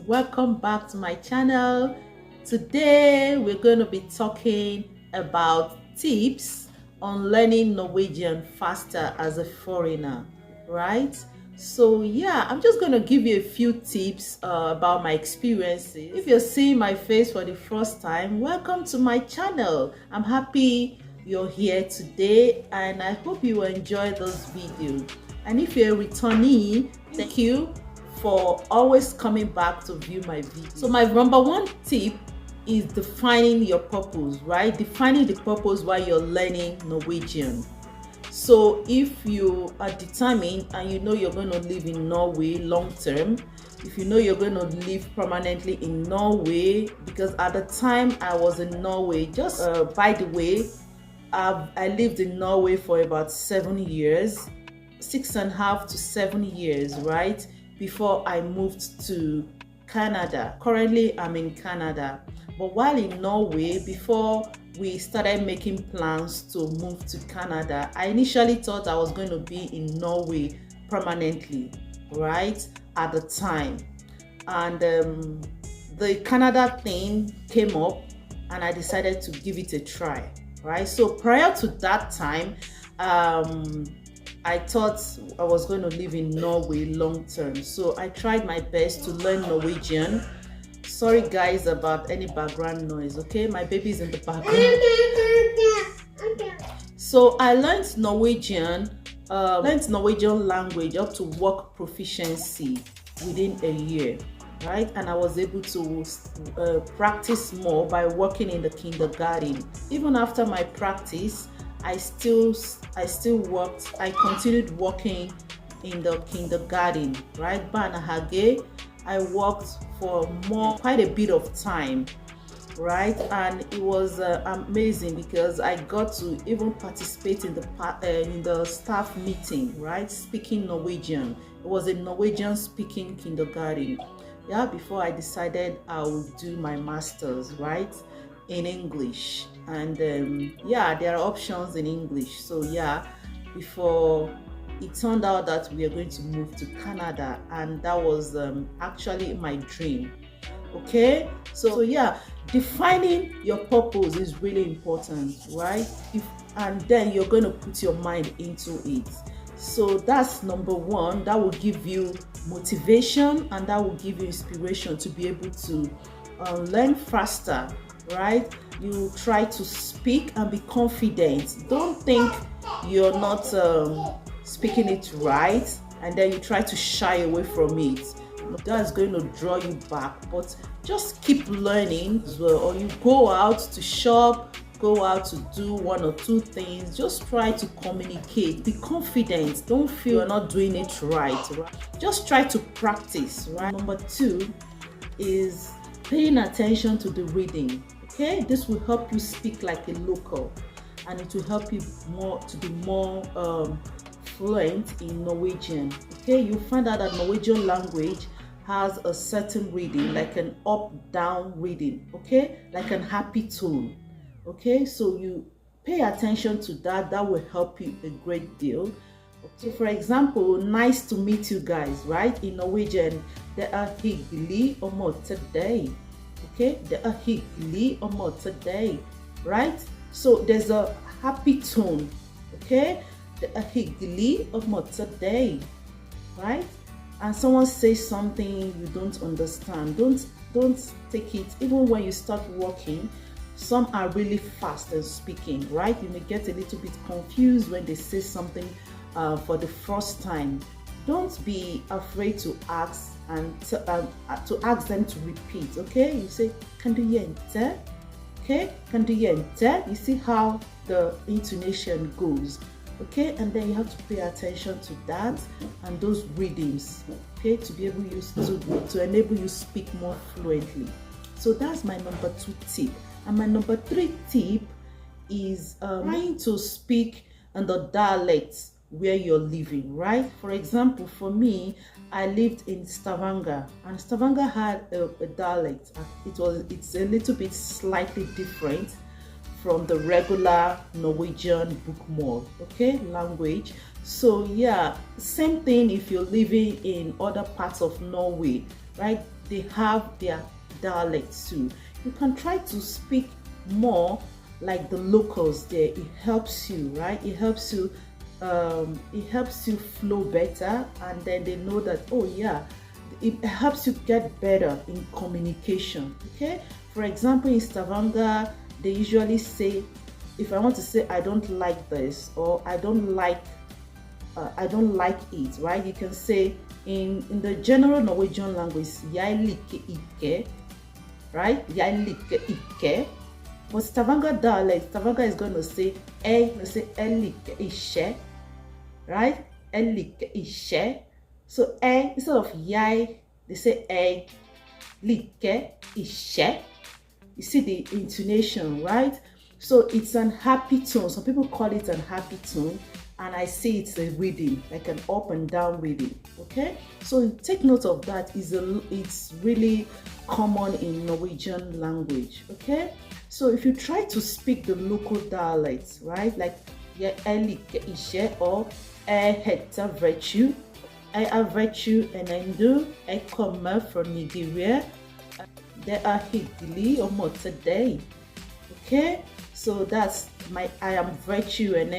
welcome back to my channel. Today we're going to be talking about tips on learning Norwegian faster as a foreigner, right? So yeah, I'm just going to give you a few tips about my experiences. If you're seeing my face for the first time, welcome to my channel. I'm happy you're here today and I hope you will enjoy this video. And if you're a returnee, thank you for always coming back to view my video. So my number one tip is defining your purpose, right? Defining the purpose while you're learning Norwegian. So if you are determined and you know you're going to live in Norway long term, if you know you're going to live permanently in Norway, because at the time I was in Norway, just by the way, I lived in Norway for about 7 years, 6.5 to 7 years, right? Before I moved to Canada. Currently, I'm in Canada. But while in Norway, before we started making plans to move to Canada, I initially thought I was going to be in Norway permanently, right? At the time. And the Canada thing came up and I decided to give it a try, right? So prior to that time, I thought I was going to live in Norway long term. So I tried my best to learn Norwegian. Sorry guys about any background noise, okay? My baby's in the background. So I learned Norwegian language up to work proficiency within a year, right? And I was able to practice more by working in the kindergarten. Even after my practice, I still worked. I continued working in the kindergarten, right? Barnehage. I worked for quite a bit of time, right? And it was amazing because I got to even participate in the staff meeting, right? Speaking Norwegian. It was a Norwegian speaking kindergarten. Yeah, before I decided I would do my master's, right, in English. And yeah, there are options in English. So yeah, before it turned out that we are going to move to Canada, and that was actually my dream. Okay, so yeah, defining your purpose is really important, right? And then you're going to put your mind into it. So that's number one. That will give you motivation and that will give you inspiration to be able to learn faster, right? You try to speak and be confident. Don't think you're not speaking it right and then you try to shy away from it. That's going to draw you back, but just keep learning as well. Or you go out to shop, go out to do one or two things, just try to communicate. Be confident. Don't feel you're not doing it right? Just try to practice, right? Number two is paying attention to the reading. Okay, this will help you speak like a local and it will help you to be more fluent in Norwegian. Okay, you find out that Norwegian language has a certain reading, like an up-down reading, okay, like an happy tone. Okay, so you pay attention to that. That will help you a great deal. So for example, nice to meet you guys, right? In Norwegian, det er hyggelig å møte deg. Okay, det er hyggelig å møte deg, right? So there's a happy tone, okay? Det er hyggelig å møte deg, right? And someone says something you don't understand, don't take it. Even when you start working, some are really fast in speaking, right? You may get a little bit confused when they say something for the first time. Don't be afraid to ask and to ask them to repeat, okay? You say, kan du gjenta? Okay, kan du gjenta? You see how the intonation goes, okay? And then you have to pay attention to that and those rhythms, okay, to be able to enable you speak more fluently. So that's my number two tip. And my number three tip is trying to speak in the dialects where you're living, right? For example, for me, I lived in Stavanger, and Stavanger had a dialect. It's a little bit slightly different from the regular Norwegian bookmål, okay, language. So yeah, same thing if you're living in other parts of Norway, right? they have their dialects too. You can try to speak more like the locals there. It helps you, right? It helps you flow better, and then they know that, oh yeah, it helps you get better in communication. Okay, for example, in Stavanger they usually say, if I want to say I don't like this, or I don't like it, right? You can say in the general Norwegian language, jeg liker ikke, right? Jeg liker ikke. But Stavanger dialect, Stavanger is going to say jeg liker ikke, right? Jeg liker ikke. So instead of jeg, they say jeg liker ikke. You see the intonation, right? So it's an happy tone. Some people call it an happy tone, and I see it's a rhythm, like an up and down rhythm. Okay, so take note of that. It's really common in Norwegian language. Okay, so if you try to speak the local dialects, right, like jeg liker ikke, or jeg heter virtue, jeg er virtue and jeg kommer fra Nigeria, det er hyggelig å møte deg. Okay, so that's I am virtue and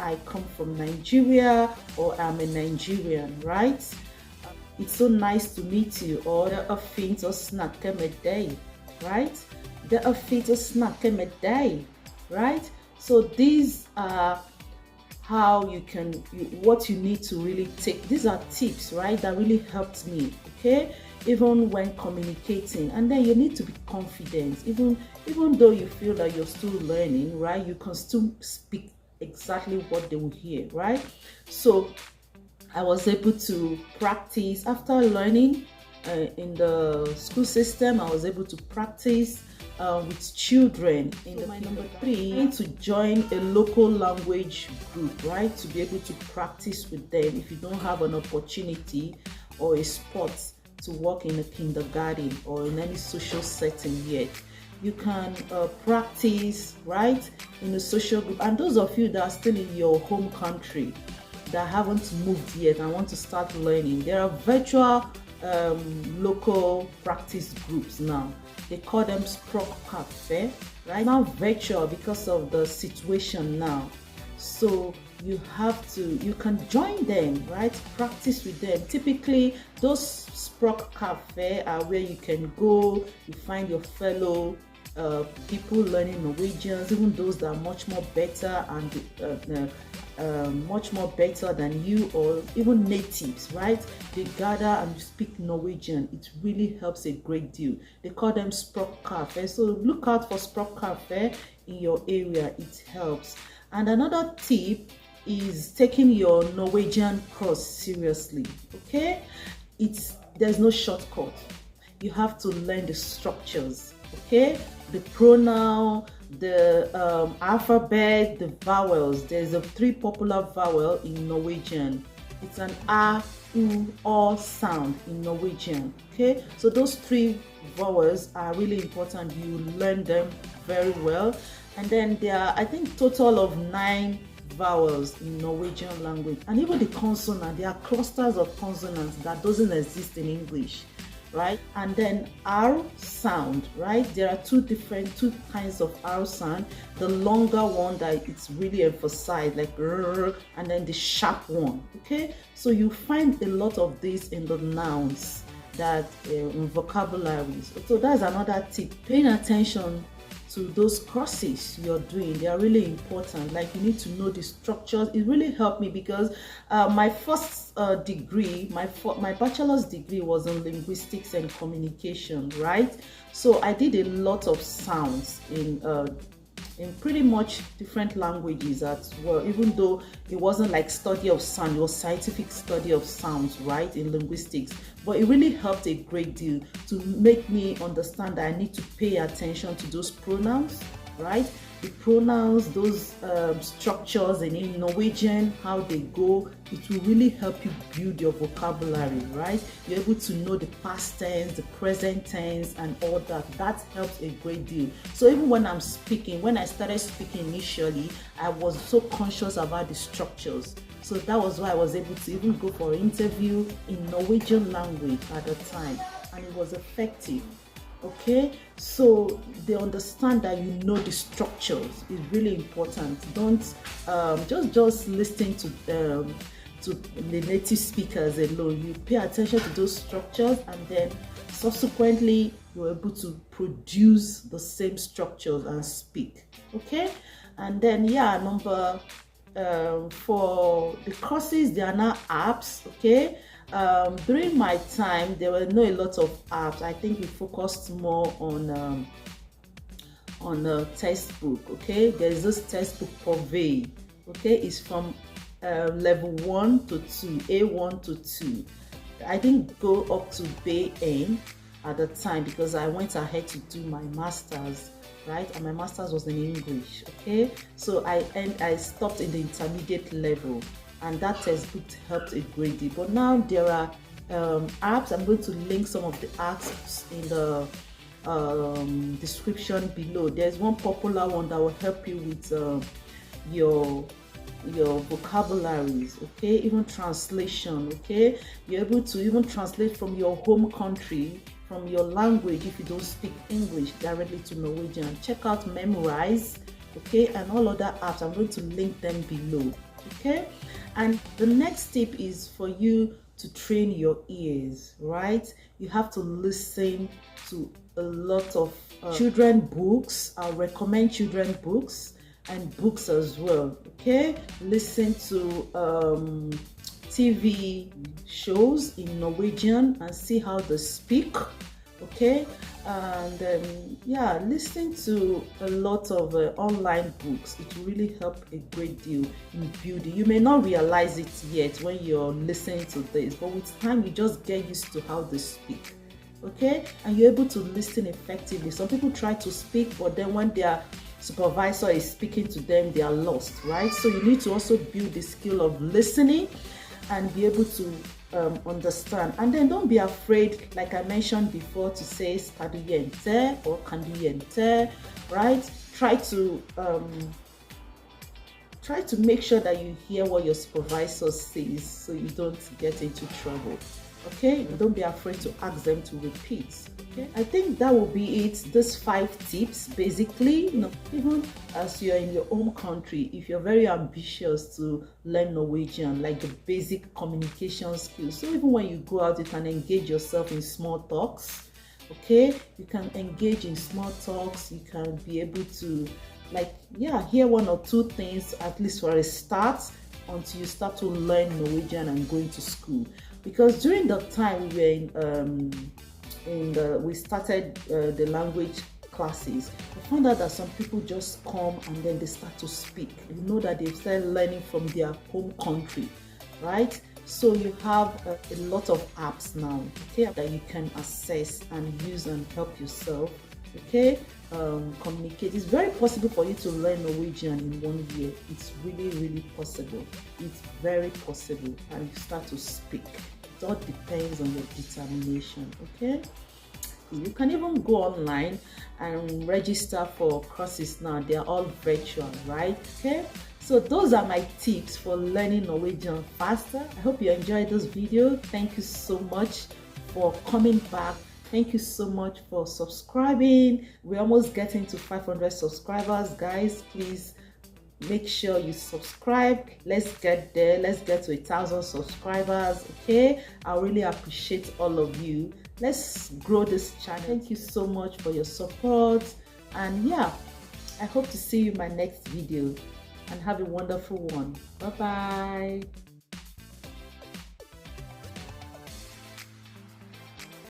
I come from Nigeria, or I'm a Nigerian, right? It's so nice to meet you. Or det er fint å snakke med deg, right? Det er fint å snakke med deg, right? So these are how you can, what you need to really take. These are tips, right, that really helped me, okay, even when communicating. And then you need to be confident, even though you feel that you're still learning, right? You can still speak exactly what they will hear, right? So I was able to practice after learning in the school system. I was able to practice with children. My number 3, to join a local language group, right? To be able to practice with them if you don't have an opportunity or a spot to work in a kindergarten or in any social setting yet. You can practice, right, in a social group. And those of you that are still in your home country that haven't moved yet and want to start learning, there are virtual local practice groups now. They call them Sprok Cafe, right? Now virtual because of the situation now. So you can join them, right? Practice with them. Typically, those Sprok Cafe are where you can go, you find your fellow people learning Norwegians, even those that are much more better and much more better than you, or even natives, right? They gather and you speak Norwegian. It really helps a great deal. They call them Sprok Cafe. So look out for Sprok Cafe in your area. It helps. And another tip is taking your Norwegian course seriously. Okay, there's no shortcut. You have to learn the structures. Okay, the pronoun, the alphabet, the vowels. There's 3 popular vowels in Norwegian. It's an a, u, o sound in Norwegian. Okay, so those 3 vowels are really important. You learn them very well. And then there are, I think, total of 9 vowels in Norwegian language. And even the consonant, there are clusters of consonants that doesn't exist in English, right? And then R sound, right? There are 2 kinds of R sound. The longer one that it's really emphasized, like r, and then the sharp one. Okay, so you find a lot of this in the nouns, that in vocabularies. So that's another tip. Paying attention to those courses you're doing, they are really important. Like, you need to know the structures. It really helped me because my first degree, my bachelor's degree was in linguistics and communication, right? So I did a lot of sounds in pretty much different languages as well, even though it wasn't like study of sound, it was scientific study of sounds, right, in linguistics. But it really helped a great deal to make me understand that I need to pay attention to those pronouns, right? The pronouns, those structures, and in Norwegian, how they go, it will really help you build your vocabulary, right? You're able to know the past tense, the present tense, and all that. That helps a great deal. So even when I'm speaking, when I started speaking initially, I was so conscious about the structures. So that was why I was able to even go for an interview in Norwegian language at the time. and it was effective. Okay, so they understand that you know the structures is really important. Don't just listen to the native speakers alone. You pay attention to those structures, and then subsequently you're able to produce the same structures and speak. Okay, and then yeah, number for the courses, there are now apps. Okay, during my time there were not a lot of apps. I think we focused more on a textbook. Okay, there's this textbook Purvey. Okay, it's from level 1 to 2, A1 to 2. I didn't go up to BN at the time because I went ahead to do my master's, right? And my master's was in English. Okay, so I stopped in the intermediate level, and that textbook helped a great deal. But now there are apps. I'm going to link some of the apps in the description below. There's one popular one that will help you with your vocabularies, okay, even translation. Okay, you're able to even translate from your home country, from your language, if you don't speak English, directly to Norwegian. Check out Memorize, okay, and all other apps. I'm going to link them below. Okay, and the next tip is for you to train your ears, right? You have to listen to a lot of children books. I'll recommend children books and books as well. Okay, listen to TV shows in Norwegian and see how they speak. Okay, and yeah, listen to a lot of online books. It will really help a great deal in building. You may not realize it yet when you're listening to this, but with time you just get used to how they speak. Okay, and you're able to listen effectively. Some people try to speak, but then when their supervisor is speaking to them, they are lost, right? So you need to also build the skill of listening and be able to understand. And then don't be afraid, like I mentioned before, to say skaduyente or kanduyente, right? Try to make sure that you hear what your supervisor says so you don't get into trouble. Okay, don't be afraid to ask them to repeat. Okay, I think that will be it. These 5 tips basically. You know, even as you're in your home country, if you're very ambitious to learn Norwegian, like the basic communication skills, so even when you go out, you can engage yourself in small talks. Okay, you can engage in small talks. You can be able to, like, yeah, hear 1 or 2 things at least for a start, until you start to learn Norwegian and going to school. Because during the time we were we started the language classes, we found out that some people just come and then they start to speak. You know that they've started learning from their home country, right? So you have a lot of apps now, okay, that you can access and use and help yourself. Okay, communicate. It's very possible for you to learn Norwegian in 1 year. It's really possible. It's very possible, and you start to speak. It all depends on your determination. Okay, you can even go online and register for courses now. They are all virtual, right? Okay, so those are my tips for learning Norwegian faster. I hope you enjoyed this video. Thank you so much for coming back. Thank you so much for subscribing. We're almost getting to 500 subscribers, guys. Please make sure you subscribe. Let's get there. Let's get to 1,000 subscribers. Okay, I really appreciate all of you. Let's grow this channel. Thank you so much for your support, and yeah, I hope to see you in my next video, and have a wonderful one. Bye bye.